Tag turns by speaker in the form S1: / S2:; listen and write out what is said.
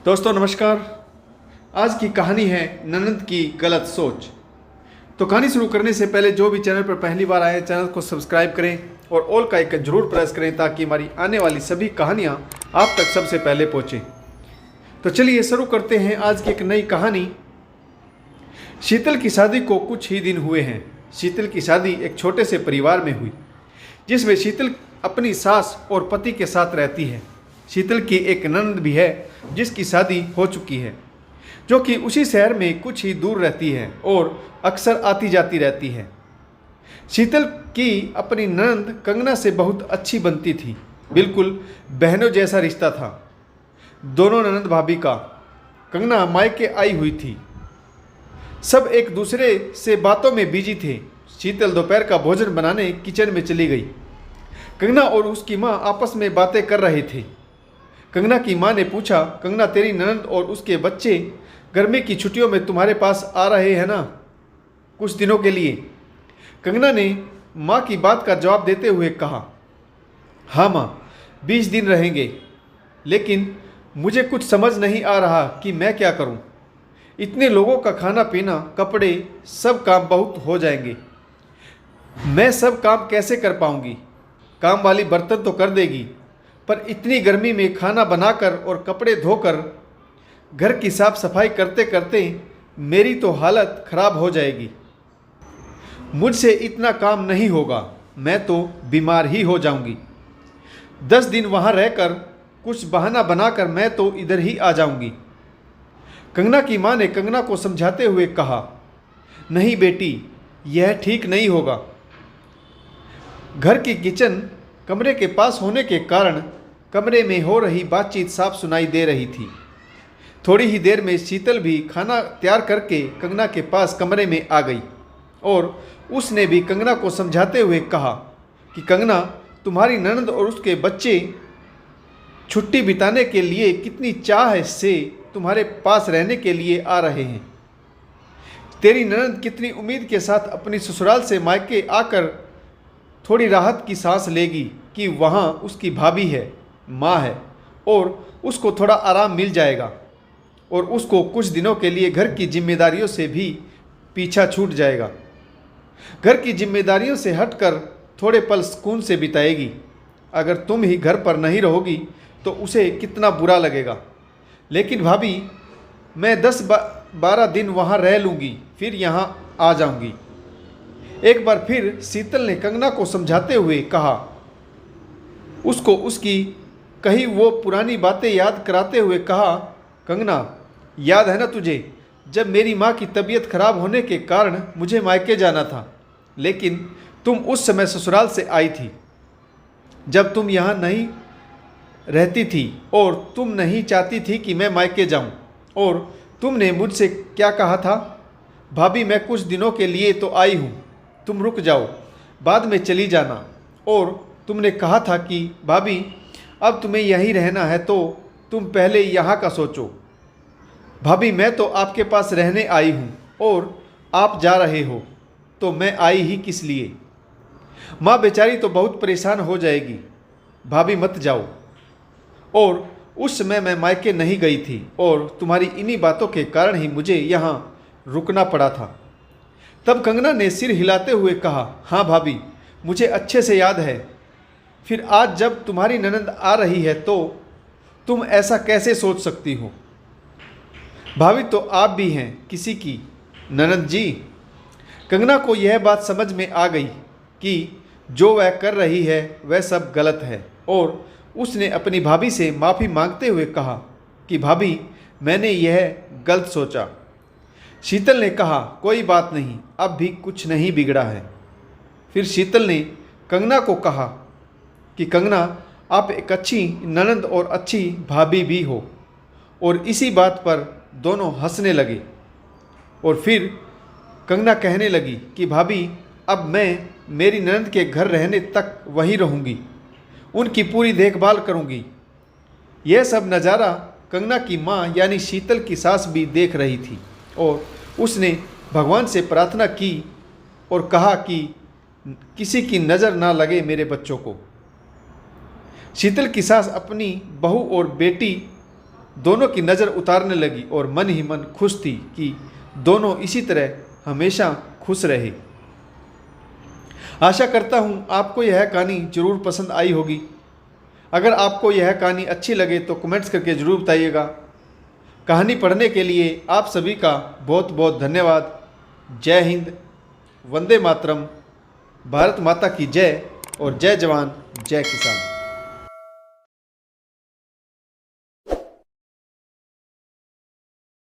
S1: दोस्तों नमस्कार। आज की कहानी है ननद की गलत सोच। तो कहानी शुरू करने से पहले जो भी चैनल पर पहली बार आए चैनल को सब्सक्राइब करें और ऑल का आइकन जरूर प्रेस करें ताकि हमारी आने वाली सभी कहानियां आप तक सबसे पहले पहुंचें। तो चलिए शुरू करते हैं आज की एक नई कहानी। शीतल की शादी को कुछ ही दिन हुए हैं। शीतल की शादी एक छोटे से परिवार में हुई जिसमें शीतल अपनी सास और पति के साथ रहती है। शीतल की एक ननद भी है जिसकी शादी हो चुकी है, जो कि उसी शहर में कुछ ही दूर रहती है और अक्सर आती जाती रहती है। शीतल की अपनी ननद कंगना से बहुत अच्छी बनती थी, बिल्कुल बहनों जैसा रिश्ता था दोनों ननद भाभी का। कंगना मायके आई हुई थी, सब एक दूसरे से बातों में बिजी थे। शीतल दोपहर का भोजन बनाने किचन में चली गई। कंगना और उसकी माँ आपस में बातें कर रहे थे। कंगना की माँ ने पूछा, कंगना तेरी ननद और उसके बच्चे गर्मी की छुट्टियों में तुम्हारे पास आ रहे हैं ना, कुछ दिनों के लिए? कंगना ने माँ की बात का जवाब देते हुए कहा, हाँ माँ, 20 दिन रहेंगे, लेकिन मुझे कुछ समझ नहीं आ रहा कि मैं क्या करूँ। इतने लोगों का खाना पीना कपड़े सब काम बहुत हो जाएंगे। मैं सब काम कैसे कर पाऊँगी? काम वाली बर्तन तो कर देगी, पर इतनी गर्मी में खाना बनाकर और कपड़े धोकर घर की साफ सफाई करते करते मेरी तो हालत खराब हो जाएगी। मुझसे इतना काम नहीं होगा, मैं तो बीमार ही हो जाऊंगी। 10 दिन वहाँ रहकर कुछ बहाना बनाकर मैं तो इधर ही आ जाऊंगी। कंगना की माँ ने कंगना को समझाते हुए कहा, नहीं बेटी, यह ठीक नहीं होगा। घर की किचन कमरे के पास होने के कारण कमरे में हो रही बातचीत साफ सुनाई दे रही थी। थोड़ी ही देर में शीतल भी खाना तैयार करके कंगना के पास कमरे में आ गई और उसने भी कंगना को समझाते हुए कहा कि कंगना, तुम्हारी ननद और उसके बच्चे छुट्टी बिताने के लिए कितनी चाह से तुम्हारे पास रहने के लिए आ रहे हैं। तेरी ननद कितनी उम्मीद के साथ अपनी ससुराल से मायके आकर थोड़ी राहत की सांस लेगी कि वहाँ उसकी भाभी है, माँ है और उसको थोड़ा आराम मिल जाएगा और उसको कुछ दिनों के लिए घर की जिम्मेदारियों से भी पीछा छूट जाएगा। घर की जिम्मेदारियों से हटकर थोड़े पल सुकून से बिताएगी। अगर तुम ही घर पर नहीं रहोगी तो उसे कितना बुरा लगेगा। लेकिन भाभी, मैं 10-12 दिन वहाँ रह लूँगी, फिर यहाँ आ जाऊँगी। एक बार फिर शीतल ने कंगना को समझाते हुए कहा, उसको उसकी कही वो पुरानी बातें याद कराते हुए कहा, कंगना, याद है ना तुझे, जब मेरी माँ की तबीयत खराब होने के कारण मुझे मायके जाना था, लेकिन तुम उस समय ससुराल से आई थी, जब तुम यहाँ नहीं रहती थी और तुम नहीं चाहती थी कि मैं मायके जाऊँ। और तुमने मुझसे क्या कहा था, भाभी मैं कुछ दिनों के लिए तो आई हूँ, तुम रुक जाओ, बाद में चली जाना। और तुमने कहा था कि भाभी अब तुम्हें यहीं रहना है तो तुम पहले यहाँ का सोचो। भाभी मैं तो आपके पास रहने आई हूँ और आप जा रहे हो तो मैं आई ही किस लिए? माँ बेचारी तो बहुत परेशान हो जाएगी। भाभी मत जाओ। और उस समय मैं मायके नहीं गई थी और तुम्हारी इन्हीं बातों के कारण ही मुझे यहाँ रुकना पड़ा था। तब कंगना ने सिर हिलाते हुए कहा, हाँ भाभी, मुझे अच्छे से याद है। फिर आज जब तुम्हारी ननद आ रही है तो तुम ऐसा कैसे सोच सकती हो? भाभी तो आप भी हैं किसी की ननद जी। कंगना को यह बात समझ में आ गई कि जो वह कर रही है वह सब गलत है और उसने अपनी भाभी से माफ़ी मांगते हुए कहा कि भाभी, मैंने यह गलत सोचा। शीतल ने कहा, कोई बात नहीं, अब भी कुछ नहीं बिगड़ा है। फिर शीतल ने कंगना को कहा कि कंगना, आप एक अच्छी ननद और अच्छी भाभी भी हो। और इसी बात पर दोनों हंसने लगे। और फिर कंगना कहने लगी कि भाभी, अब मैं मेरी ननद के घर रहने तक वहीं रहूँगी, उनकी पूरी देखभाल करूँगी। यह सब नज़ारा कंगना की माँ यानी शीतल की सास भी देख रही थी और उसने भगवान से प्रार्थना की और कहा कि किसी की नज़र ना लगे मेरे बच्चों को। शीतल की सास अपनी बहू और बेटी दोनों की नज़र उतारने लगी और मन ही मन खुश थी कि दोनों इसी तरह हमेशा खुश रहे। आशा करता हूँ आपको यह कहानी ज़रूर पसंद आई होगी। अगर आपको यह कहानी अच्छी लगे तो कमेंट्स करके ज़रूर बताइएगा। कहानी पढ़ने के लिए आप सभी का बहुत बहुत धन्यवाद। जय हिंद, वंदे मातरम, भारत माता की जय और जय जवान जय किसान।